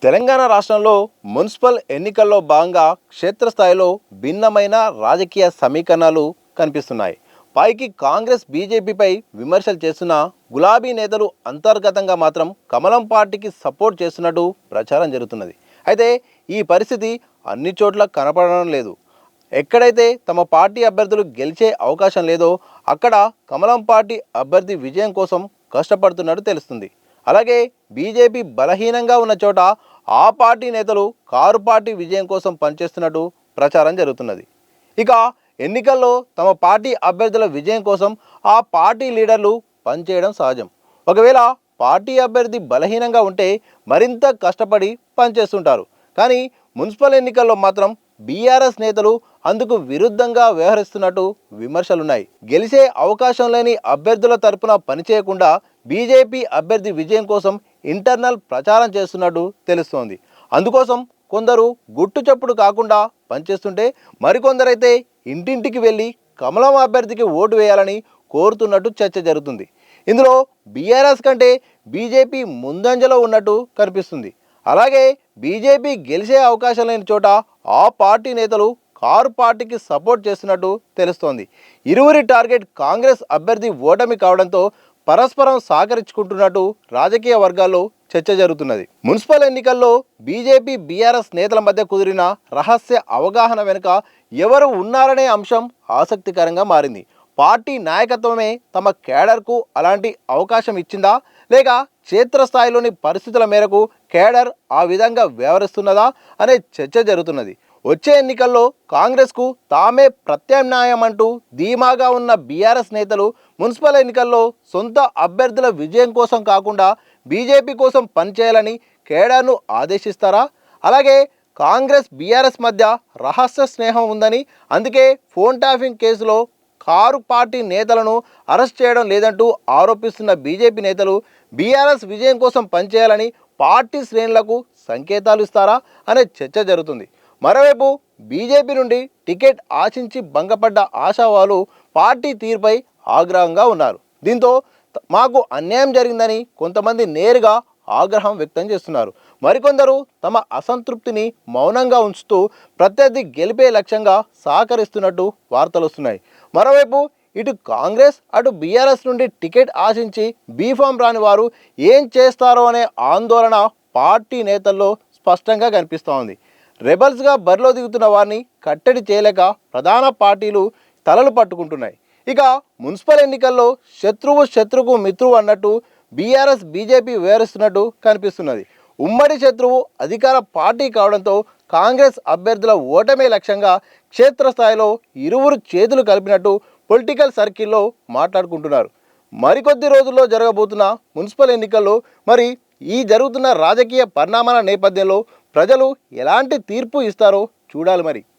తెలంగాణ రాష్ట్రంలో మున్సిపల్ ఎన్నికల్లో భాగంగా క్షేత్రస్థాయిలో భిన్నమైన రాజకీయ సమీకరణాలు కనిపిస్తున్నాయి. పైకి కాంగ్రెస్ బీజేపీపై విమర్శలు చేస్తున్న గులాబీ నేతలు అంతర్గతంగా మాత్రం కమలం పార్టీకి సపోర్ట్ చేస్తున్నట్టు ప్రచారం జరుగుతున్నది. అయితే ఈ పరిస్థితి అన్ని చోట్ల కనపడడం లేదు. ఎక్కడైతే తమ పార్టీ అభ్యర్థులు గెలిచే అవకాశం లేదో అక్కడ కమలం పార్టీ అభ్యర్థి విజయం కోసం కష్టపడుతున్నట్టు తెలుస్తుంది. అలాగే బీజేపీ బలహీనంగా ఉన్న చోట ఆ పార్టీ నేతలు కారు పార్టీ విజయం కోసం పనిచేస్తున్నట్టు ప్రచారం జరుగుతున్నది. ఇక ఎన్నికల్లో తమ పార్టీ అభ్యర్థుల విజయం కోసం ఆ పార్టీ లీడర్లు పనిచేయడం సహజం. ఒకవేళ పార్టీ అభ్యర్థి బలహీనంగా ఉంటే మరింత కష్టపడి పనిచేస్తుంటారు. కానీ మున్సిపల్ ఎన్నికల్లో మాత్రం బీఆర్ఎస్ నేతలు అందుకు విరుద్ధంగా వ్యవహరిస్తున్నట్టు విమర్శలున్నాయి. గెలిచే అవకాశం లేని అభ్యర్థుల తరపున పనిచేయకుండా బీజేపీ అభ్యర్థి విజయం కోసం ఇంటర్నల్ ప్రచారం చేస్తున్నట్టు తెలుస్తోంది. అందుకోసం కొందరు గుట్టు చప్పుడు కాకుండా పనిచేస్తుంటే మరికొందరైతే ఇంటింటికి వెళ్ళి కమలం అభ్యర్థికి ఓటు వేయాలని కోరుతున్నట్టు చర్చ జరుగుతుంది. ఇందులో బీఆర్ఎస్ కంటే బీజేపీ ముందంజలో ఉన్నట్టు కనిపిస్తుంది. అలాగే బీజేపీ గెలిచే అవకాశం లేని చోట ఆ పార్టీ నేతలు కారు పార్టీకి సపోర్ట్ చేస్తున్నట్టు తెలుస్తోంది. ఇరువురి టార్గెట్ కాంగ్రెస్ అభ్యర్థి ఓటమి కావడంతో పరస్పరం సహకరించుకుంటున్నట్టు రాజకీయ వర్గాల్లో చర్చ జరుగుతున్నది. మున్సిపల్ ఎన్నికల్లో బీజేపీ బీఆర్ఎస్ నేతల మధ్య కుదిరిన రహస్య అవగాహన వెనుక ఎవరు ఉన్నారనే అంశం ఆసక్తికరంగా మారింది. పార్టీ నాయకత్వమే తమ కేడర్కు అలాంటి అవకాశం ఇచ్చిందా, లేక క్షేత్రస్థాయిలోని పరిస్థితుల మేరకు కేడర్ ఆ విధంగా వ్యవహరిస్తున్నదా అనే చర్చ జరుగుతున్నది. వచ్చే ఎన్నికల్లో కాంగ్రెస్కు తామే ప్రత్యామ్నాయం అంటూ ధీమాగా ఉన్న బీఆర్ఎస్ నేతలు మున్సిపల్ ఎన్నికల్లో సొంత అభ్యర్థుల విజయం కోసం కాకుండా బీజేపీ కోసం పనిచేయాలని కేడర్ను ఆదేశిస్తారా? అలాగే కాంగ్రెస్ బీఆర్ఎస్ మధ్య రహస్య స్నేహం ఉందని, అందుకే ఫోన్ ట్యాపింగ్ కేసులో కారు పార్టీ నేతలను అరెస్ట్ చేయడం లేదంటూ ఆరోపిస్తున్న బీజేపీ నేతలు బీఆర్ఎస్ విజయం కోసం పనిచేయాలని పార్టీ శ్రేణులకు సంకేతాలు ఇస్తారా అనే చర్చ జరుగుతుంది. మరోవైపు బీజేపీ నుండి టికెట్ ఆశించి భంగపడ్డ ఆశావాలు పార్టీ తీరుపై ఆగ్రహంగా ఉన్నారు. దీంతో మాకు అన్యాయం జరిగిందని కొంతమంది నేరుగా ఆగ్రహం వ్యక్తం చేస్తున్నారు. మరికొందరు తమ అసంతృప్తిని మౌనంగా ఉంచుతూ ప్రత్యర్థి గెలిపే లక్ష్యంగా సహకరిస్తున్నట్టు వార్తలు వస్తున్నాయి. మరోవైపు ఇటు కాంగ్రెస్ అటు బీఆర్ఎస్ నుండి టికెట్ ఆశించి బీఫామ్ రాని వారు ఏం చేస్తారో అనే ఆందోళన పార్టీ నేతల్లో స్పష్టంగా కనిపిస్తూ ఉంది. రెబల్స్గా బరిలో దిగుతున్న వారిని కట్టడి చేయలేక ప్రధాన పార్టీలు తలలు పట్టుకుంటున్నాయి. ఇక మున్సిపల్ ఎన్నికల్లో శత్రువుకు మిత్రువు అన్నట్టు బీఆర్ఎస్ బీజేపీ వ్యవహరిస్తున్నట్టు కనిపిస్తున్నది. ఉమ్మడి శత్రువు అధికార పార్టీ కావడంతో కాంగ్రెస్ అభ్యర్థుల ఓటమే లక్ష్యంగా క్షేత్రస్థాయిలో ఇరువురు చేతులు కలిపినట్టు పొలిటికల్ సర్కిల్లో మాట్లాడుకుంటున్నారు. మరికొద్ది రోజుల్లో జరగబోతున్న మున్సిపల్ ఎన్నికల్లో మరి ఈ జరుగుతున్న రాజకీయ పరిణామాల నేపథ్యంలో ప్రజలు ఎలాంటి తీర్పు ఇస్తారో చూడాలి మరి.